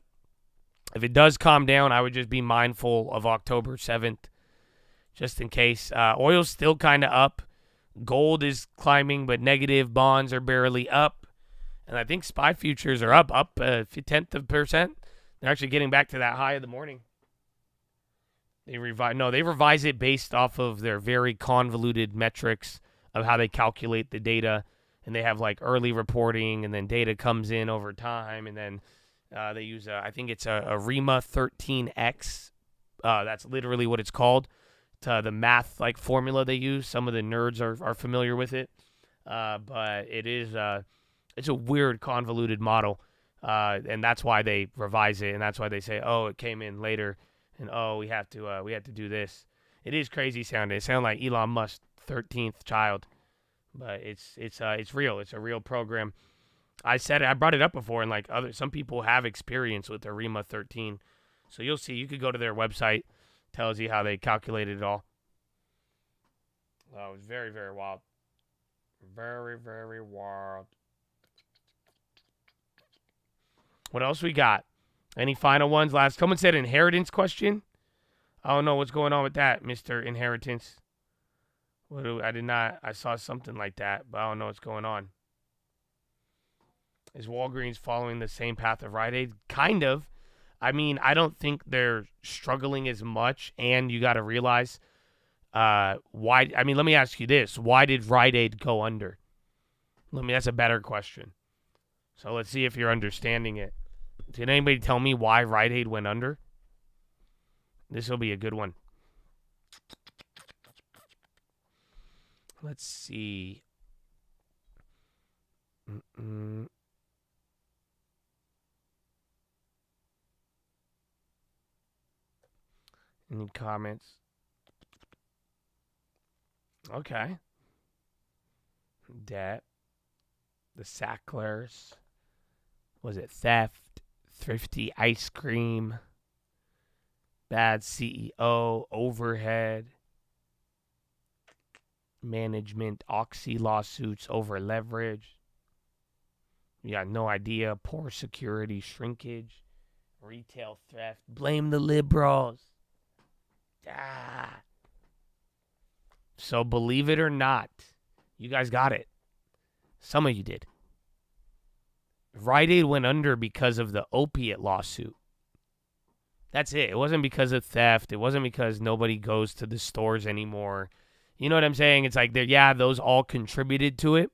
if it does calm down, I would just be mindful of October 7th, just in case. Oil's still kind of up. Gold is climbing, but negative. Bonds are barely up. And I think SPY futures are up a tenth of percent. They're actually getting back to that high of the morning. They revise it based off of their very convoluted metrics of how they calculate the data. And they have like early reporting, and then data comes in over time, and then they use I think it's a REMA 13X. That's literally what it's called. The math formula they use. Some of the nerds are familiar with it, but it is it's a weird convoluted model, and that's why they revise it, and that's why they say, oh, it came in later, and oh, we have to do this. It is crazy sounding. It sounds like Elon Musk's 13th child, but it's real. It's a real program. I said it. I brought it up before, and some people have experience with the REMA 13, so you'll see. You could go to their website. Tells you how they calculated it all. Oh, it was very, very wild. Very, very wild. What else we got? Any final ones? Someone said inheritance question. I don't know what's going on with that, Mr. Inheritance. I saw something like that, but I don't know what's going on. Is Walgreens following the same path of Rite Aid? Kind of. I mean, I don't think they're struggling as much, and you got to realize why. I mean, let me ask you this. Why did Rite Aid go under? That's a better question. So let's see if you're understanding it. Did anybody tell me why Rite Aid went under? This will be a good one. Let's see. Any comments? Okay. Debt. The Sacklers. Was it theft? Thrifty ice cream. Bad CEO. Overhead. Management. Oxy lawsuits over leverage. You got no idea. Poor security. Shrinkage. Retail theft. Blame the liberals. So believe it or not, you guys got it. Some of you did. Rite Aid went under because of the opiate lawsuit. That's it. It wasn't because of theft. It wasn't because nobody goes to the stores anymore. You know what I'm saying? It's like, those all contributed to it.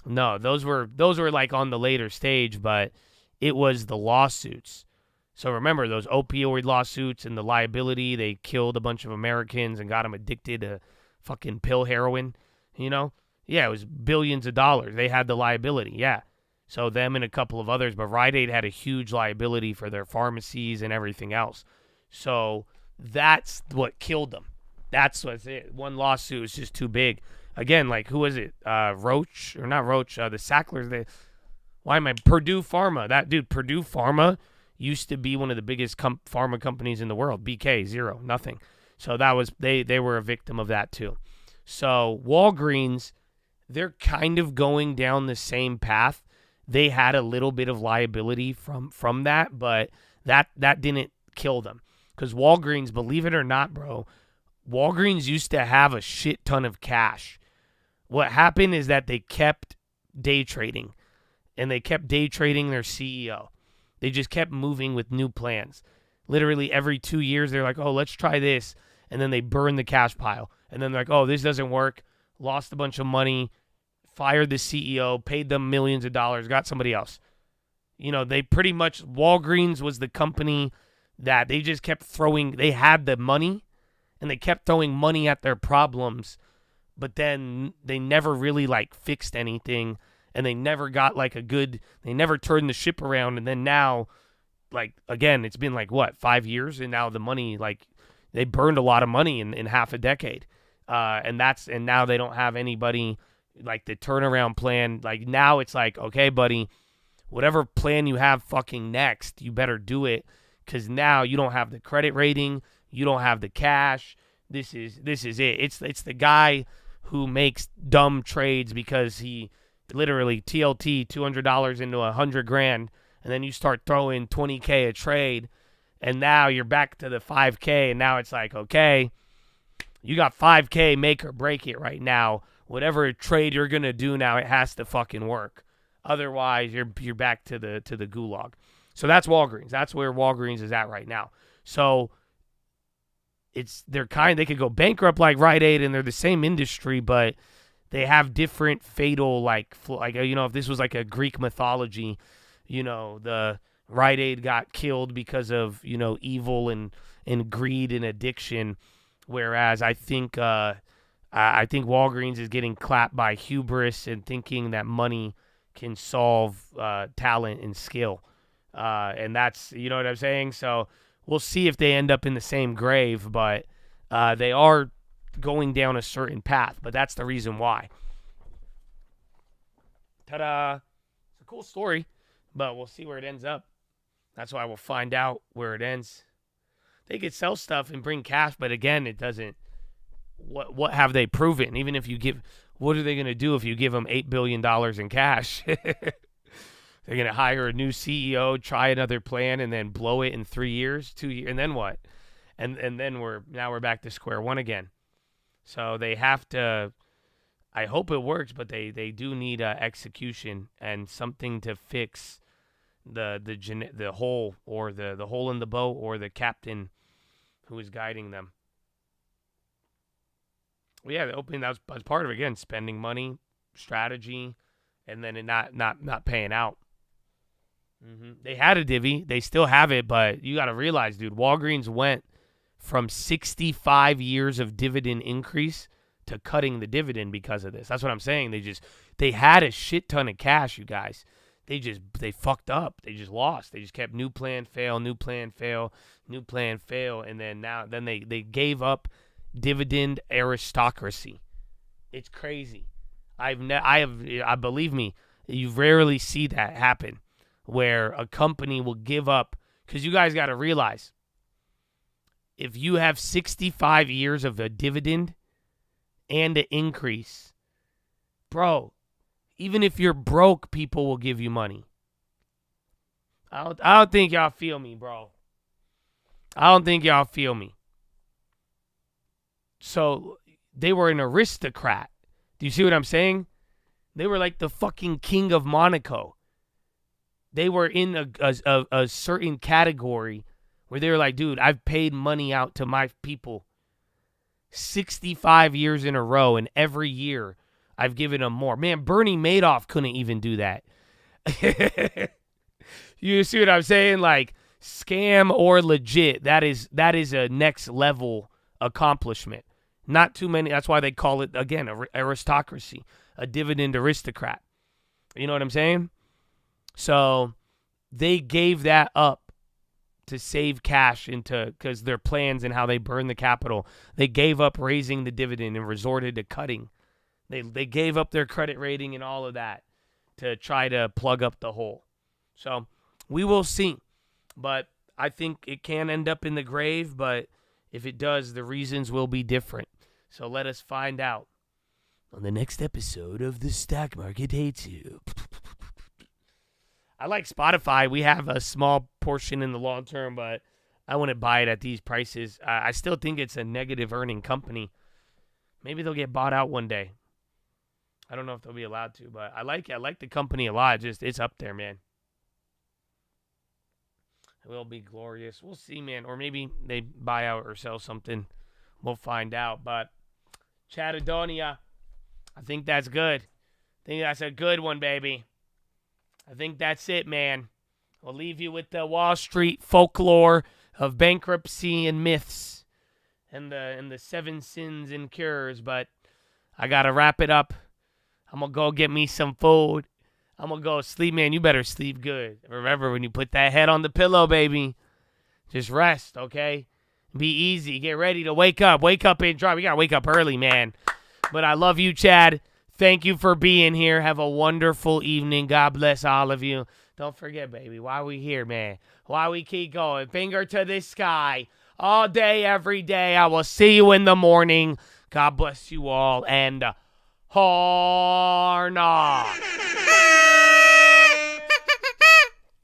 No, those were like on the later stage, but it was the lawsuits. So remember those opioid lawsuits and the liability. They killed a bunch of Americans and got them addicted to fucking pill heroin, Yeah, it was billions of dollars. They had the liability, yeah. So them and a couple of others, but Rite Aid had a huge liability for their pharmacies and everything else. So that's what killed them. That's what's it. One lawsuit was just too big. Again, who was it? Roche, or not Roche, the Sacklers. Purdue Pharma. Purdue Pharma used to be one of the biggest pharma companies in the world. BK, zero, nothing. So that was they were a victim of that too. So Walgreens, they're kind of going down the same path. They had a little bit of liability from that, but that didn't kill them. Because Walgreens, believe it or not, bro, Walgreens used to have a shit ton of cash. What happened is that they kept day trading, and they kept day trading their CEO. They just kept moving with new plans. Literally every 2 years, they're like, oh, let's try this. and then they burn the cash pile. And then they're like, oh, this doesn't work. Lost a bunch of money, fired the CEO, paid them millions of dollars, got somebody else. They pretty much, Walgreens was the company that they just kept throwing, they had the money, and they kept throwing money at their problems, but then they never really, fixed anything, and they never got, they never turned the ship around, and then now, again, it's been, 5 years, and now the money, they burned a lot of money in half a decade, and now they don't have anybody, the turnaround plan, now it's okay, buddy, whatever plan you have fucking next, you better do it, because now you don't have the credit rating, you don't have the cash. This is it. It's the guy who makes dumb trades because he literally TLT $200 into $100,000, and then you start throwing $20K a trade, and now you're back to the $5K, and now it's okay, you got $5K, make or break it right now. Whatever trade you're gonna do now, it has to fucking work. Otherwise, you're back to the gulag. So that's Walgreens. That's where Walgreens is at right now. So they could go bankrupt like Rite Aid, and they're the same industry, but they have different fatal if this was a Greek mythology, the Rite Aid got killed because of evil and greed and addiction, whereas I think Walgreens is getting clapped by hubris and thinking that money can solve talent and skill. And that's, you know what I'm saying? So we'll see if they end up in the same grave, but they are going down a certain path, but that's the reason why. Ta-da! It's a cool story, but we'll see where it ends up. That's why we'll find out where it ends. They could sell stuff and bring cash, but again, it doesn't. What have they proven? Even if you give, what are they going to do if you give them $8 billion in cash? They're going to hire a new CEO, try another plan, and then blow it in 3 years, 2 years, and then what? And then we're back to square one again. So they have to. I hope it works, but they do need execution and something to fix the hole, or the hole in the boat, or the captain who is guiding them. Well, yeah, the opening, that was part of it, again, spending money, strategy, and then it not paying out. They had a divvy. They still have it, but you got to realize, dude, Walgreens went from 65 years of dividend increase to cutting the dividend because of this. That's what I'm saying. They had a shit ton of cash, you guys. They fucked up. They just lost. They just kept new plan fail, new plan fail, new plan fail, and then they gave up dividend aristocracy. It's crazy. Believe me, you rarely see that happen, where a company will give up, because you guys got to realize, if you have 65 years of a dividend and an increase, bro, even if you're broke, people will give you money. I don't think y'all feel me, bro. I don't think y'all feel me. So they were an aristocrat. Do you see what I'm saying? They were like the fucking king of Monaco. They were in a certain category where they were like, dude, I've paid money out to my people 65 years in a row, and every year I've given them more. Man, Bernie Madoff couldn't even do that. You see what I'm saying? Like, scam or legit, that is a next level accomplishment. Not too many. That's why they call it, again, aristocracy, a dividend aristocrat. You know what I'm saying? So they gave that up to save cash because their plans and how they burn the capital. They gave up raising the dividend and resorted to cutting. They gave up their credit rating and all of that to try to plug up the hole. So we will see. But I think it can end up in the grave, but if it does, the reasons will be different. So let us find out on the next episode of The Stock Market Hates You. I like Spotify. We have a small portion in the long term, but I wouldn't buy it at these prices. I still think it's a negative earning company. Maybe they'll get bought out one day. I don't know if they'll be allowed to, but I like it. I like the company a lot. It's up there, man. It will be glorious. We'll see, man. Or maybe they buy out or sell something. We'll find out. But Chatadonia, I think that's good. I think that's a good one, baby. I think that's it, man. I'll leave you with the Wall Street folklore of bankruptcy and myths and the seven sins and cures. But I got to wrap it up. I'm going to go get me some food. I'm going to go sleep, man. You better sleep good. Remember, when you put that head on the pillow, baby, just rest, okay? Be easy. Get ready to wake up. Wake up and drive. We got to wake up early, man. But I love you, Chad. Thank you for being here. Have a wonderful evening. God bless all of you. Don't forget, baby, why we here, man? Why we keep going? Finger to the sky. All day, every day. I will see you in the morning. God bless you all. And Horna.